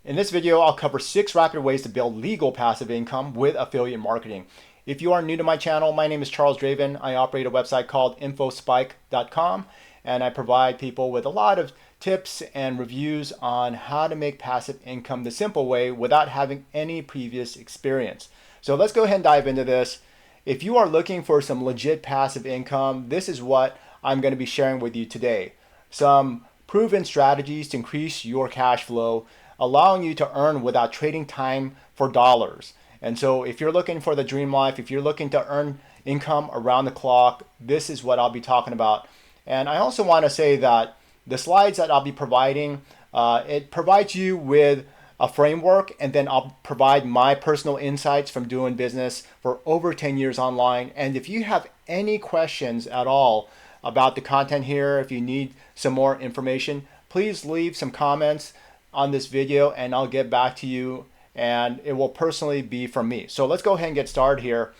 In this video, I'll cover 6 rapid ways to build legal passive income with affiliate marketing. If you are new to my channel, my name is Charles Draven. I operate a website called infospike.com, and I provide people with a lot of tips and reviews on how to make passive income the simple way without having any previous experience. So let's go ahead and dive into this. If you are looking for some legit passive income, this is what I'm going to be sharing with you today. Some proven strategies to increase your cash flow, allowing you to earn without trading time for dollars. And so if you're looking for the dream life, if you're looking to earn income around the clock, this is what I'll be talking about. And I also want to say that the slides that I'll be providing, it provides you with a framework, and then I'll provide my personal insights from doing business for over 10 years online. And if you have any questions at all about the content here, if you need some more information, please leave some comments on this video and I'll get back to you, and it will personally be from me. So let's go ahead and get started here.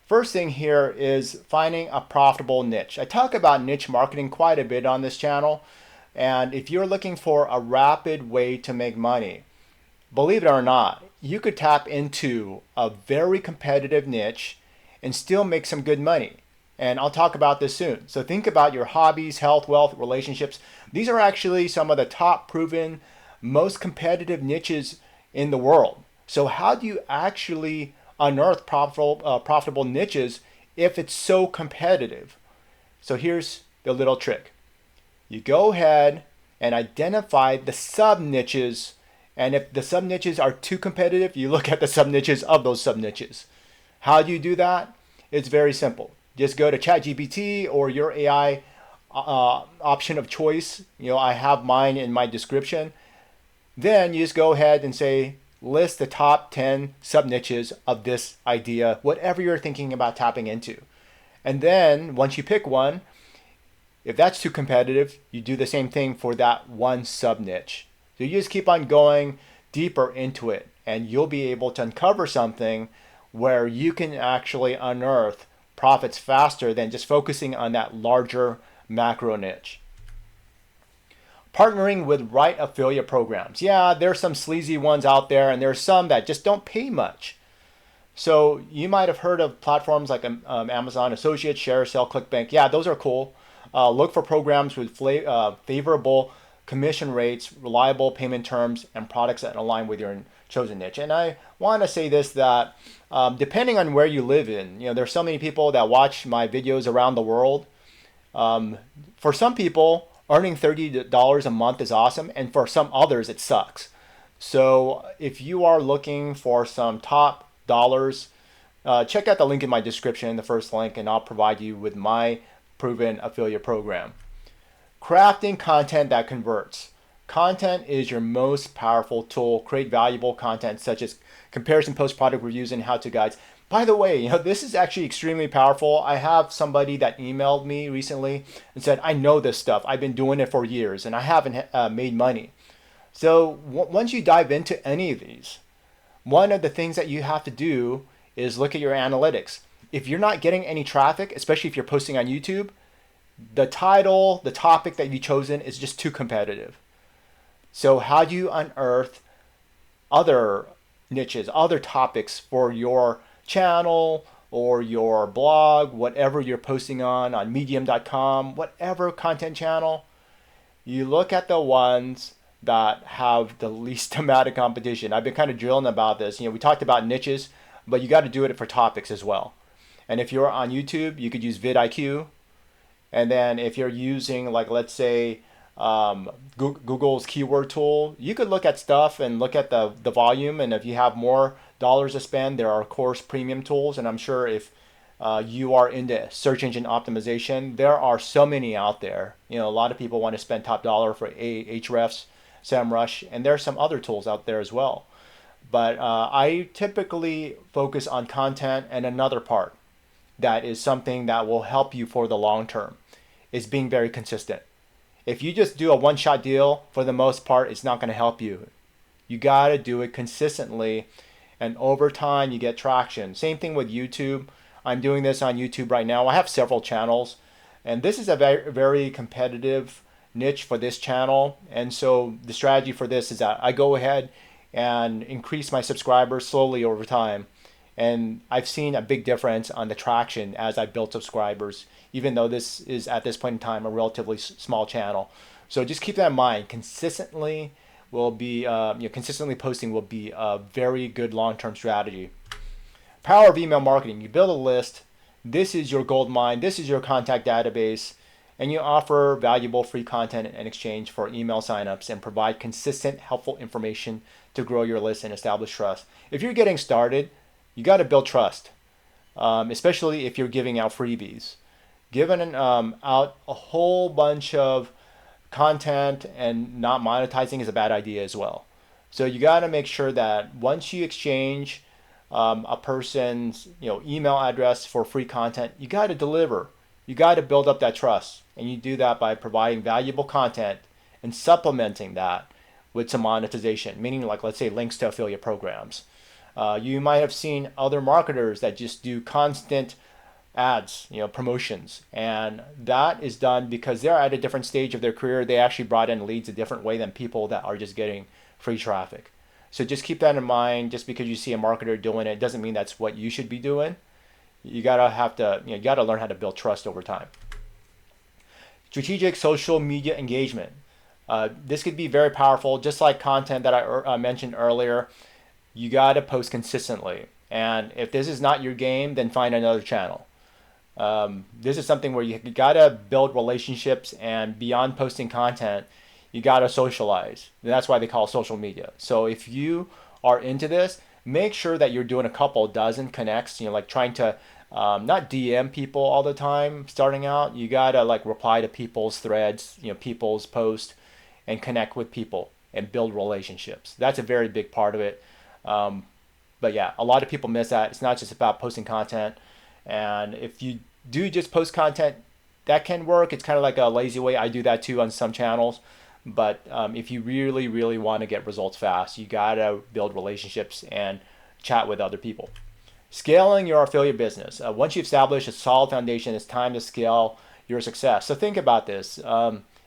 First thing here is finding a profitable niche. I talk about niche marketing quite a bit on this channel, and if you're looking for a rapid way to make money, believe it or not, you could tap into a very competitive niche and still make some good money. And I'll talk about this soon. So think about your hobbies, health, wealth, relationships. These are actually some of the top proven, most competitive niches in the world. So how do you actually unearth profitable niches if it's so competitive? So here's the little trick. You go ahead and identify the sub niches, and if the sub niches are too competitive, you look at the sub niches of those sub niches. How do you do that? It's very simple. Just go to ChatGPT or your AI option of choice. I have mine in my description. Then you just go ahead and say, list the top 10 sub niches of this idea, whatever you're thinking about tapping into. And then once you pick one, if that's too competitive, you do the same thing for that one sub niche. So you just keep on going deeper into it, and you'll be able to uncover something where you can actually unearth profits faster than just focusing on that larger macro niche. Partnering with right affiliate programs. Yeah, there's some sleazy ones out there, and there's some that just don't pay much. So you might have heard of platforms like Amazon Associates, ShareSell, ClickBank. Yeah, those are cool. Look for programs with favorable commission rates, reliable payment terms, and products that align with your chosen niche. And I want to say this, that depending on where you live in, there's so many people that watch my videos around the world. For some people, earning $30 a month is awesome, and for some others, it sucks. So if you are looking for some top dollars, check out the link in my description, the first link, and I'll provide you with my proven affiliate program. Crafting content that converts. Content is your most powerful tool. Create valuable content such as comparison post, product reviews, and how-to guides. By the way, this is actually extremely powerful. I have somebody that emailed me recently and said, I know this stuff. I've been doing it for years and I haven't made money. So once you dive into any of these, one of the things that you have to do is look at your analytics. If you're not getting any traffic, especially if you're posting on YouTube, the title, the topic that you've chosen is just too competitive. So how do you unearth other niches, other topics for your channel or your blog, whatever you're posting on medium.com, whatever content channel? You look at the ones that have the least amount of competition. I've been kind of drilling about this. We talked about niches, but you got to do it for topics as well. And if you're on YouTube, you could use vidIQ. And then if you're using, like, let's say, Google's keyword tool, you could look at stuff and look at the volume. And if you have more dollars to spend, there are, of course, premium tools. And I'm sure if you are into search engine optimization, there are so many out there. A lot of people want to spend top dollar for Ahrefs, SEMrush, and there are some other tools out there as well. But I typically focus on content, and another part that is something that will help you for the long term is being very consistent. If you just do a one-shot deal, for the most part, it's not going to help you. You got to do it consistently, and over time you get traction. Same thing with YouTube. I'm doing this on YouTube right now. I have several channels, and this is a very, very competitive niche for this channel. And so the strategy for this is that I go ahead, and increase my subscribers slowly over time. And I've seen a big difference on the traction as I built subscribers, even though this is at this point in time a relatively small channel. So just keep that in mind. Consistently posting will be a very good long-term strategy. Power of email marketing. You build a list. This is your gold mine. This is your contact database. And you offer valuable free content in exchange for email signups and provide consistent, helpful information to grow your list and establish trust. If you're getting started, you got to build trust, especially if you're giving out freebies. Giving out a whole bunch of content and not monetizing is a bad idea as well. So you got to make sure that once you exchange a person's email address for free content, you got to deliver. You got to build up that trust, and you do that by providing valuable content and supplementing that with some monetization, meaning like let's say links to affiliate programs. You might have seen other marketers that just do constant ads, promotions, and that is done because they're at a different stage of their career. They actually brought in leads a different way than people that are just getting free traffic. So just keep that in mind. Just because you see a marketer doing it doesn't mean that's what you should be doing. You gotta learn how to build trust over time. Strategic social media engagement. This could be very powerful, just like content that I mentioned earlier. You gotta post consistently, and if this is not your game, then find another channel. This is something where you gotta build relationships, and beyond posting content, you gotta socialize. And that's why they call it social media. So if you are into this, make sure that you're doing a couple dozen connects. Like trying to not DM people all the time starting out. You gotta like reply to people's threads, people's posts, and connect with people and build relationships. That's a very big part of it. But yeah, a lot of people miss that. It's not just about posting content. And if you do just post content, that can work. It's kind of like a lazy way. I do that too on some channels. But if you really, really want to get results fast, you gotta build relationships and chat with other people. Scaling your affiliate business. Once you establish a solid foundation, it's time to scale your success. So think about this.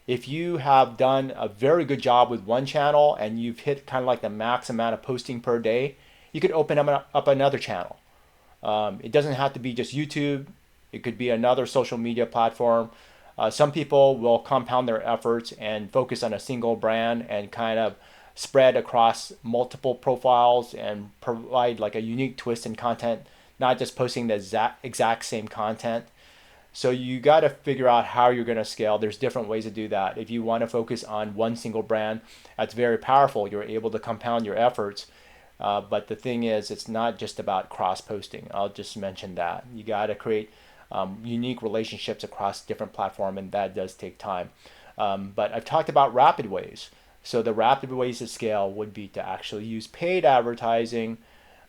If you have done a very good job with one channel and you've hit kind of like the max amount of posting per day, you could open up another channel. It doesn't have to be just YouTube. It could be another social media platform. Some people will compound their efforts and focus on a single brand and kind of spread across multiple profiles and provide like a unique twist in content, not just posting the exact same content. So you got to figure out how you're going to scale. There's different ways to do that. If you want to focus on one single brand, that's very powerful. You're able to compound your efforts. But the thing is, it's not just about cross-posting. I'll just mention that. You got to create unique relationships across different platforms, and that does take time. But I've talked about rapid ways. So the rapid ways to scale would be to actually use paid advertising.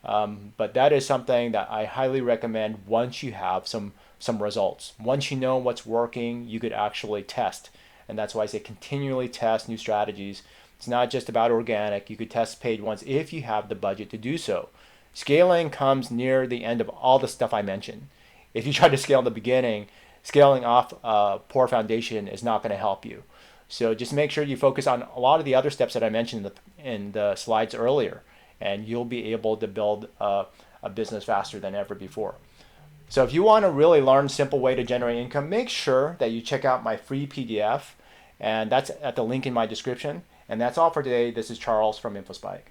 But that is something that I highly recommend once you have some results. Once you know what's working, you could actually test. And that's why I say continually test new strategies. It's not just about organic. You could test paid ones if you have the budget to do so. Scaling comes near the end of all the stuff I mentioned. If you try to scale in the beginning, scaling off a poor foundation is not going to help you. So just make sure you focus on a lot of the other steps that I mentioned in the slides earlier, and you'll be able to build a business faster than ever before. So if you want to really learn a simple way to generate income, make sure that you check out my free PDF, and that's at the link in my description. And that's all for today. This is Charles from InfoSpike.